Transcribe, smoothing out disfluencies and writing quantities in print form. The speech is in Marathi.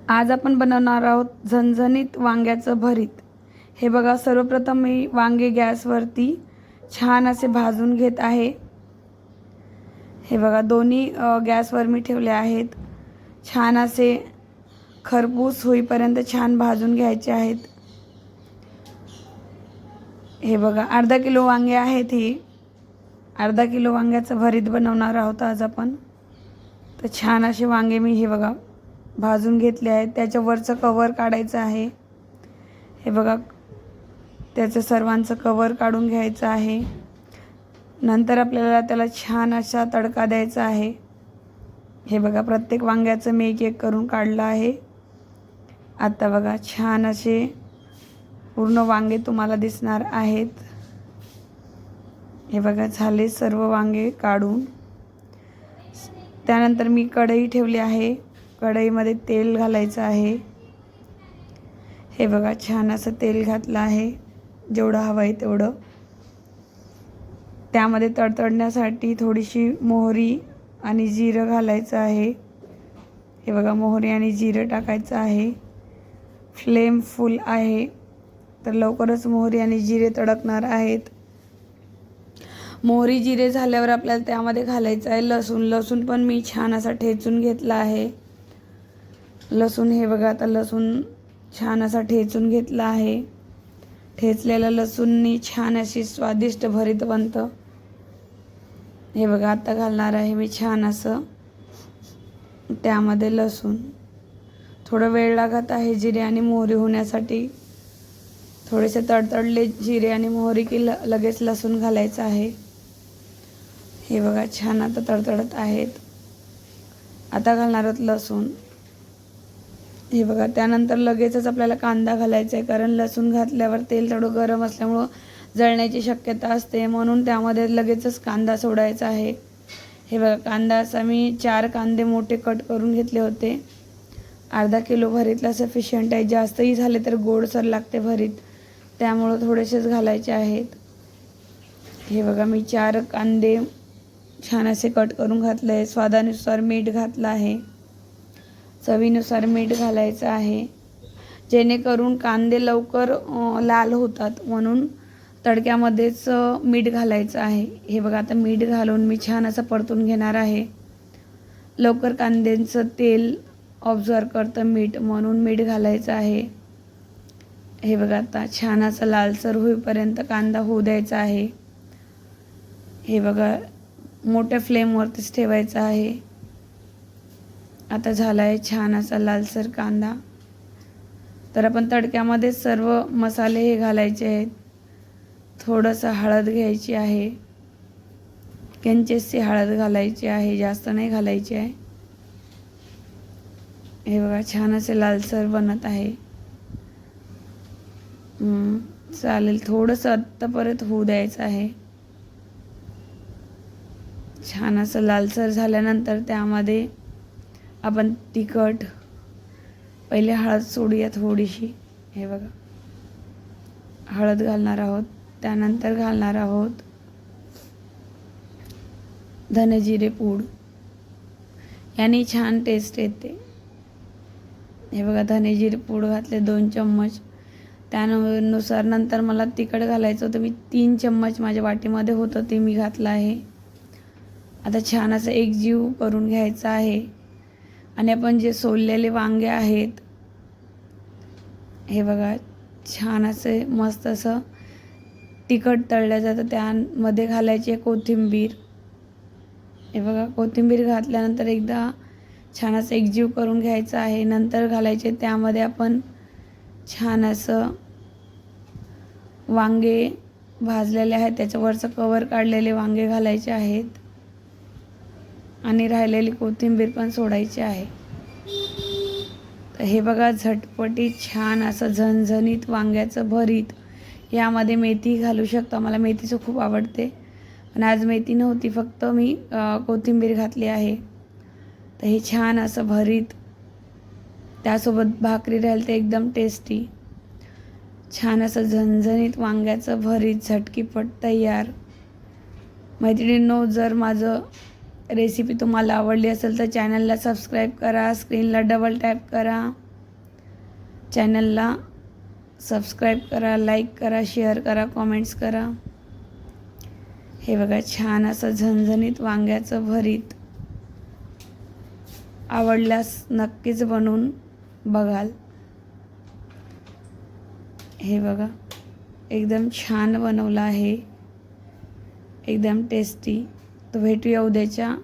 आज आपण बनवणार आहोत झणझणीत वांग्याचं भरीत। हे बघा, सर्वप्रथम मी वांगे गॅसवरती छान असे भाजून घेत आहे। हे बघा, दोन्ही गॅसवर मी ठेवले आहेत। छान असे खरपूस होईपर्यंत छान भाजून घ्यायचे आहेत। हे बघा, अर्धा किलो वांगे आहेत। ही अर्धा किलो वांग्याचं भरीत बनवणार आहोत आज आपण। तर छान असे वांगे मी हे बघा भाजून घेतले आहेत। त्याच्या वरचं कवर काढायचं आहे। हे बघा, त्याचं सर्वांचं कवर काढून घ्यायचं आहे। नंतर आपल्याला त्याला छान असा तडका द्यायचा आहे। हे बघा, प्रत्येक वांग्याचं मी एक एक करून काढलं आहे। आता बघा, छान असे पूर्ण वांगे तुम्हाला दिसणार आहेत। हे बघा, झाले सर्व वांगे काढून। त्यानंतर मी कढई ठेवली आहे। कढईमध्ये तेल घालायचं आहे। हे बघा, छान असं तेल घातलं आहे, जेवढं हवं आहे तेवढं। त्यामध्ये तडतडण्यासाठी थोडीशी मोहरी आणि जिरं घालायचं आहे। हे बघा, मोहरी आणि जिरं टाकायचं आहे। फ्लेम फुल आहे, तर लवकरच मोहरी आणि जिरे तडकणार आहेत। मोहरी जिरे झाल्यावर आपल्याला त्यामध्ये घालायचं आहे लसूण। लसूण पण मी छान असा ठेचून घेतला आहे। लसूण हे बघा, आता लसूण छान असा ठेचून घेतला आहे। ठेचलेलं लसूणनी छान अशी स्वादिष्ट भरीत बनतं। हे बघा, आता घालणार आहे मी छान असं त्यामध्ये लसूण। थोडं वेळ लागत आहे जिरे आणि मोहरी होण्यासाठी। थोडेसे तडतडले जिरे आणि मोहरी की लगेच लसूण घालायचं आहे। हे बघा, छान आता तडतडत आहेत। आता घालणार आहोत लसूण। हे बघा, त्यानंतर लगेचच आपल्याला कांदा घालायचा आहे, कारण लसूण घातल्यावर तेल थोडं गरम असल्यामुळं जळण्याची शक्यता असते, म्हणून त्यामध्ये लगेचच कांदा सोडायचा आहे। हे बघा, कांदा असा मी 4 कांदे मोठे कट करून घेतले होते। अर्धा किलो भरीतला सफिशियंट आहे। जास्तही झाले तर गोडसर लागते भरीत, त्यामुळं थोडेसेच घालायचे आहेत। हे बघा, मी 4 कांदे छान असे कट करून घातले आहे। स्वादानुसार मीठ घातलं आहे। चवीनुसार मीठ घालायचं आहे, जेणेकरून कांदे लवकर लाल होतात, म्हणून तडक्यामध्येच मीठ घालायचं आहे। हे बघा, आता मीठ घालून मी छान असं परतून घेणार आहे। लवकर कांद्यांचं तेल ऑब्झर्व करतं मीठ, म्हणून मीठ घालायचं आहे। हे बघा, आता छान असं लालसर होईपर्यंत कांदा होऊ द्यायचा आहे। हे बघा, मोठ्या फ्लेमवरतीच ठेवायचं आहे। आता झाला आहे छान असा लालसर कांदा। तर आपण तडक्यामध्ये सर्व मसाले हे घालायचे आहेत। थोडंसं हळद घ्यायची आहे, किंचितशी हळद घालायची आहे, जास्त नाही घालायची आहे। हे बघा, छान असे लालसर बनत आहे। चालेल, थोडंसं आत्ता परत होऊ द्यायचं आहे। छान असं लालसर झाल्यानंतर त्यामध्ये आपण तिखट, पहिले हळद सोडूया थोडीशी। हे बघा, हळद घालणार आहोत। त्यानंतर घालणार आहोत धने जिरे पूड, याने छान टेस्ट येते। हे बघा, धने जिरे पूड घातले 2 चम्मच। त्यानुसार नंतर मला तिखट घालायचं होतं, मी 3 चम्मच माझ्या वाटीमध्ये होतं ते मी घातलं आहे। आता छान असं एकजीव करून घ्यायचं आहे। आणि आपण जे सोललेले वांगे आहेत, हे बघा, छान असे मस्त असं तिखट तळलं जातं, त्यामध्ये घालायची कोथिंबीर। हे बघा, कोथिंबीर घातल्यानंतर एकदा छान असं एकजीव करून घ्यायचं आहे। नंतर घालायचे त्यामध्ये आपण छान असं वांगे भाजलेले आहेत, त्याच्यावरचं कवर काढलेले वांगे घालायचे आहेत आणि राहिलेली कोथिंबीर पण सोडायची आहे। तर हे बघा, झटपटीत छान असं झणझणीत वांग्याचं भरीत। यामध्ये मेथी घालू शकता, मला मेथीचं खूप आवडते, पण आज मेथी नव्हती, फक्त मी कोथिंबीर घातली आहे। तर हे छान असं भरीत, त्यासोबत भाकरी राहील तर एकदम टेस्टी। छान असं झणझणीत वांग्याचं भरीत झटकीपट तयार। मैत्रिणींनो, जर माझं रेसिपी तुम्हाला आवडली असेल तर चॅनलला सबस्क्राईब करा, स्क्रीनला डबल टॅप करा। चॅनलला सबस्क्राईब करा, लाईक करा, शेअर करा, कॉमेंट्स करा. हे बघा छान असं झणझणीत वांग्याचं भरीत. आवडल्यास नक्कीच बनवून बघाल. हे बघा एकदम छान बनवलं आहे, एकदम टेस्टी. तर भेटूया उद्याच्या